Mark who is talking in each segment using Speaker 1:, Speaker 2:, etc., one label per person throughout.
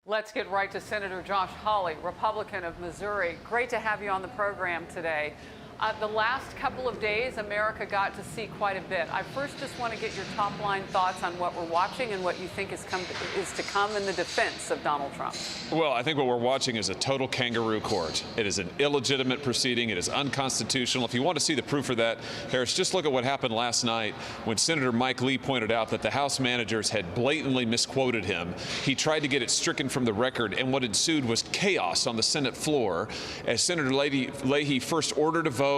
Speaker 1: Let's get right to Senator Josh Hawley, Republican of Missouri. Great to have you on the program today. The last couple of days, America got to see quite a bit. I first just want to get your top-line thoughts on what we're watching and what you think is to come in the defense of Donald Trump.
Speaker 2: Well, I think what we're watching is a total kangaroo court. It is an illegitimate proceeding. It is unconstitutional. If you want to see the proof of that, Harris, just look at what happened last night when Senator Mike Lee pointed out that the House managers had blatantly misquoted him. He tried to get it stricken from the record, and what ensued was chaos on the Senate floor as Senator Leahy first ordered a vote,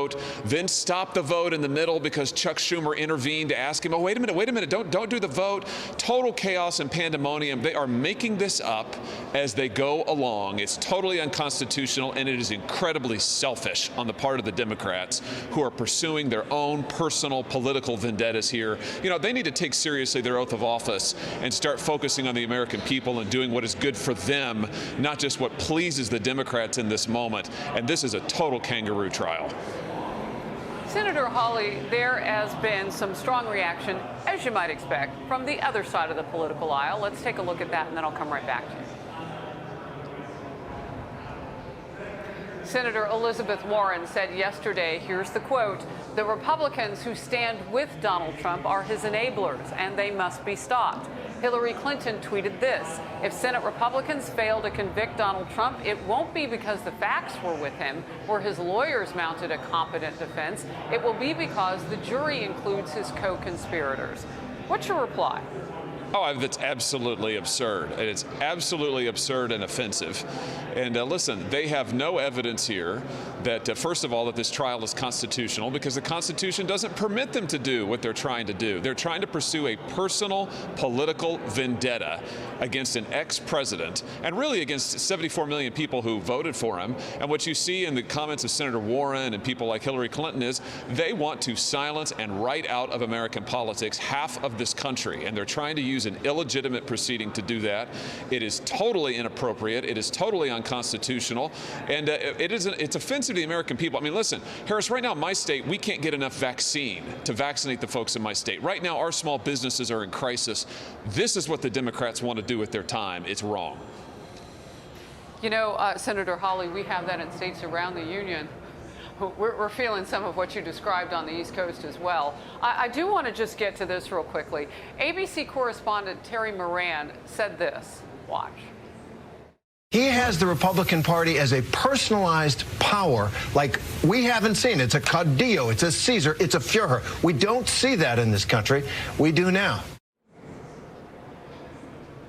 Speaker 2: then stopped the vote in the middle because Chuck Schumer intervened to ask him, oh, wait a minute, don't do the vote. Total chaos and pandemonium. They are making this up as they go along. It's totally unconstitutional, and it is incredibly selfish on the part of the Democrats who are pursuing their own personal political vendettas here. You know, they need to take seriously their oath of office and start focusing on the American people and doing what is good for them, not just what pleases the Democrats in this moment. And this is a total kangaroo trial.
Speaker 1: Senator Hawley, there has been some strong reaction, as you might expect, from the other side of the political aisle. Let's take a look at that, and then I'll come right back to you. Senator Elizabeth Warren said yesterday, here's the quote, "The Republicans who stand with Donald Trump are his enablers, and they must be stopped." Hillary Clinton tweeted this, "If Senate Republicans fail to convict Donald Trump, it won't be because the facts were with him or his lawyers mounted a competent defense. It will be because the jury includes his co-conspirators." What's your reply?
Speaker 2: Oh, that's absolutely absurd. It's absolutely absurd and offensive. And listen, they have no evidence here that, first of all, that this trial is constitutional because the Constitution doesn't permit them to do what they're trying to do. They're trying to pursue a personal political vendetta against an ex-president and really against 74 million people who voted for him. And what you see in the comments of Senator Warren and people like Hillary Clinton is they want to silence and write out of American politics half of this country. And they're trying to use an illegitimate proceeding to do that. It is totally inappropriate. It is totally unconstitutional. And it's offensive to the American people. I mean, listen, Harris, right now in my state, we can't get enough vaccine to vaccinate the folks in my state. Right now, our small businesses are in crisis. This is what the Democrats want to do with their time. It's wrong.
Speaker 1: You know, Senator Hawley, we have that in states around the union. We're feeling some of what you described on the East Coast as well. I do want to just get to this real quickly. ABC correspondent Terry Moran said this. Watch.
Speaker 3: He has the Republican Party as a personalized power like we haven't seen. It's a Caudillo, it's a Caesar, it's a Führer. We don't see that in this country. We do now.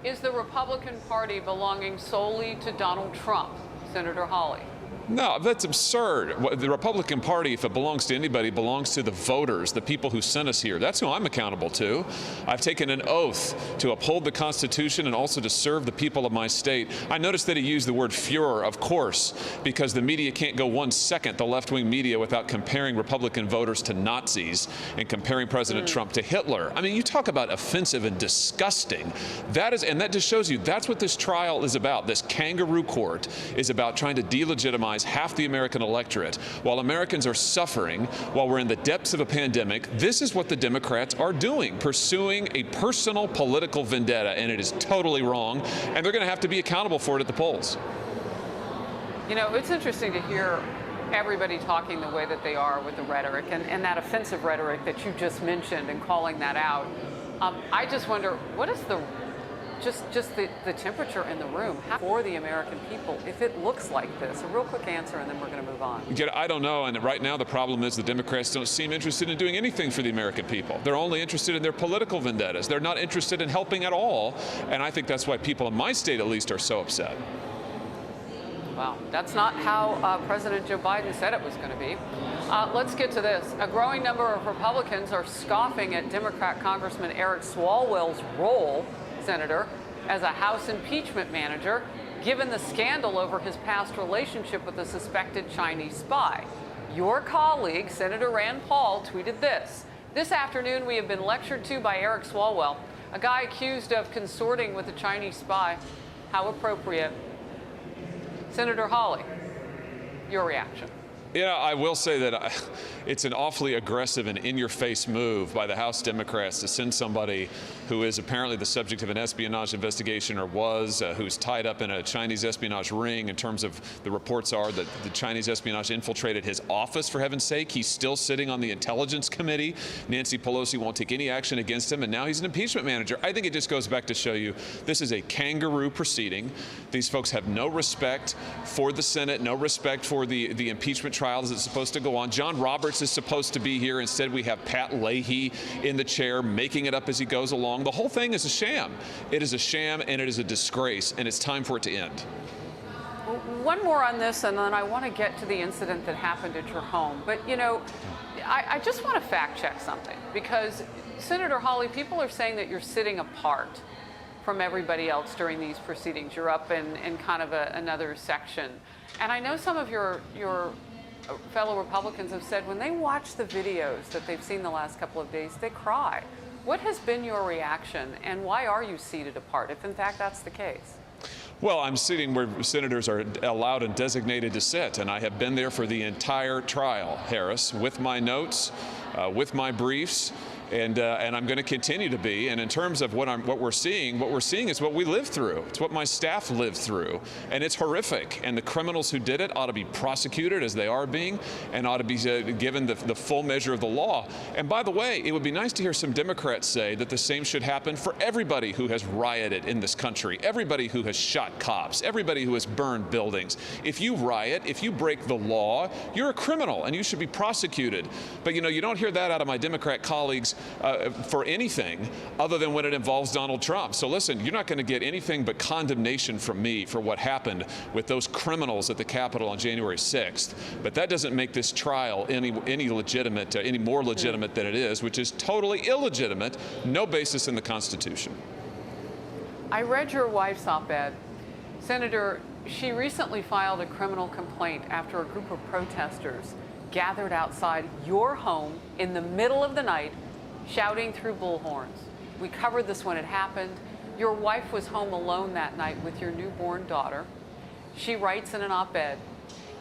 Speaker 1: Is the Republican Party belonging solely to Donald Trump, Senator Hawley?
Speaker 2: No, that's absurd. The Republican Party, if it belongs to anybody, belongs to the voters, the people who sent us here. That's who I'm accountable to. I've taken an oath to uphold the Constitution and also to serve the people of my state. I noticed that he used the word Führer, of course, because the media can't go 1 second, the left-wing media, without comparing Republican voters to Nazis and comparing President Trump to Hitler. I mean, you talk about offensive and disgusting. And that just shows you that's what this trial is about. This kangaroo court is about trying to delegitimize half the American electorate. While Americans are suffering, while we're in the depths of a pandemic, this is what the Democrats are doing, pursuing a personal political vendetta, and it is totally wrong, and they're going to have to be accountable for it at the polls.
Speaker 1: You know, it's interesting to hear everybody talking the way that they are with the rhetoric and that offensive rhetoric that you just mentioned and calling that out. I just wonder, what is the temperature in the room for the American people if it looks like this? A real quick answer, and then we're going to move on.
Speaker 2: I don't know, and right now the problem is the Democrats don't seem interested in doing anything for the American people. They're only interested in their political vendettas. They're not interested in helping at all, and I think that's why people in my state, at least, are so upset.
Speaker 1: Well, that's not how President Joe Biden said it was going to be. Let's get to this. A growing number of Republicans are scoffing at Democrat Congressman Eric Swalwell's role, Senator, as a House impeachment manager, given the scandal over his past relationship with a suspected Chinese spy. Your colleague, Senator Rand Paul, tweeted this. "This afternoon, we have been lectured to by Eric Swalwell, a guy accused of consorting with a Chinese spy. How appropriate." Senator Hawley, your reaction.
Speaker 2: Yeah, I will say that it's an awfully aggressive and in-your-face move by the House Democrats to send somebody who is apparently the subject of an espionage investigation, or was, who's tied up in a Chinese espionage ring. In terms of the reports are that the Chinese espionage infiltrated his office, for heaven's sake. He's still sitting on the Intelligence Committee. Nancy Pelosi won't take any action against him, and now he's an impeachment manager. I think it just goes back to show you this is a kangaroo proceeding. These folks have no respect for the Senate, no respect for the impeachment trial as it's supposed to go on. John Roberts is supposed to be here. Instead, we have Pat Leahy in the chair making it up as he goes along. The whole thing is a sham. It is a sham, and it is a disgrace, and it's time for it to end.
Speaker 1: One more on this, and then I want to get to the incident that happened at your home. But, you know, I just want to fact check something, because Senator Hawley, people are saying that you're sitting apart from everybody else during these proceedings. You're up in kind of another section. And I know some of your fellow Republicans have said when they watch the videos that they've seen the last couple of days, they cry. What has been your reaction, and why are you seated apart, if in fact that's the case?
Speaker 2: Well, I'm sitting where senators are allowed and designated to sit, and I have been there for the entire trial, Harris, with my notes, with my briefs, and I'm going to continue to be. And in terms of what we're seeing is what we lived through. It's what my staff lived through, and it's horrific. And the criminals who did it ought to be prosecuted, as they are being, and ought to be given the full measure of the law. And by the way, it would be nice to hear some Democrats say that the same should happen for everybody who has rioted in this country, everybody who has shot cops, everybody who has burned buildings. If you riot, if you break the law, you're a criminal, and you should be prosecuted. But you know, you don't hear that out of my Democrat colleagues for anything other than when it involves Donald Trump. So listen, you're not going to get anything but condemnation from me for what happened with those criminals at the Capitol on January 6th. But that doesn't make this trial any legitimate, any more legitimate than it is, which is totally illegitimate, no basis in the Constitution.
Speaker 1: I read your wife's op-ed. Senator, she recently filed a criminal complaint after a group of protesters gathered outside your home in the middle of the night, shouting through bullhorns. We covered this when it happened. Your wife was home alone that night with your newborn daughter. She writes in an op-ed,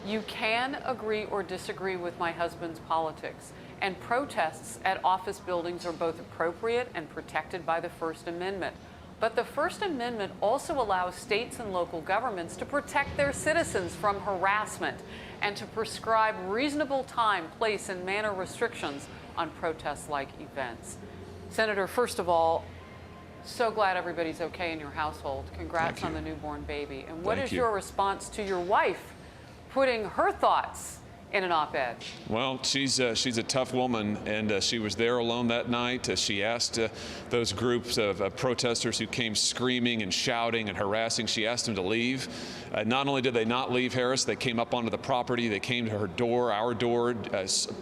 Speaker 1: "You can agree or disagree with my husband's politics, and protests at office buildings are both appropriate and protected by the First Amendment. But the First Amendment also allows states and local governments to protect their citizens from harassment and to prescribe reasonable time, place, and manner restrictions on protest-like events." Senator, first of all, so glad everybody's okay in your household. Congrats on the newborn baby. And what is your response to your wife putting her thoughts in an op-ed?
Speaker 2: Well, she's a tough woman, and she was there alone that night. She asked those groups of protesters who came screaming and shouting and harassing, she asked them to leave. Not only did they not leave, Harris, they came up onto the property. They came to her door, our door,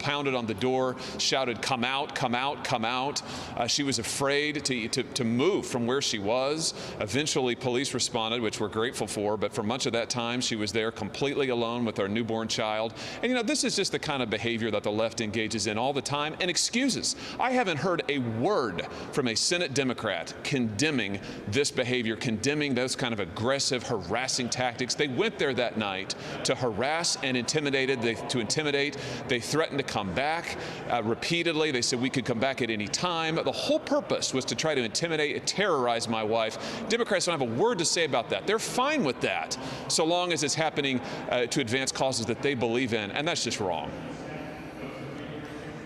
Speaker 2: pounded on the door, shouted, "Come out, come out, come out." She was afraid to move from where she was. Eventually, police responded, which we're grateful for, but for much of that time, she was there completely alone with our newborn child. And, you know, this is just the kind of behavior that the left engages in all the time, and excuses. I haven't heard a word from a Senate Democrat condemning this behavior, condemning those kind of aggressive, harassing tactics. They went there that night to harass and intimidate. They threatened to come back repeatedly. They said we could come back at any time. The whole purpose was to try to intimidate and terrorize my wife. Democrats don't have a word to say about that. They're fine with that, so long as it's happening to advance causes that they believe in, and that's just wrong.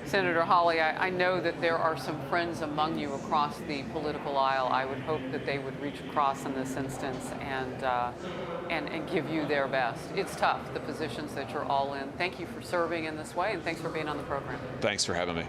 Speaker 1: Senator Hawley, I know that there are some friends among you across the political aisle. I would hope that they would reach across in this instance and give you their best. It's tough, the positions that you're all in. Thank you for serving in this way, and thanks for being on the program.
Speaker 2: Thanks for having me.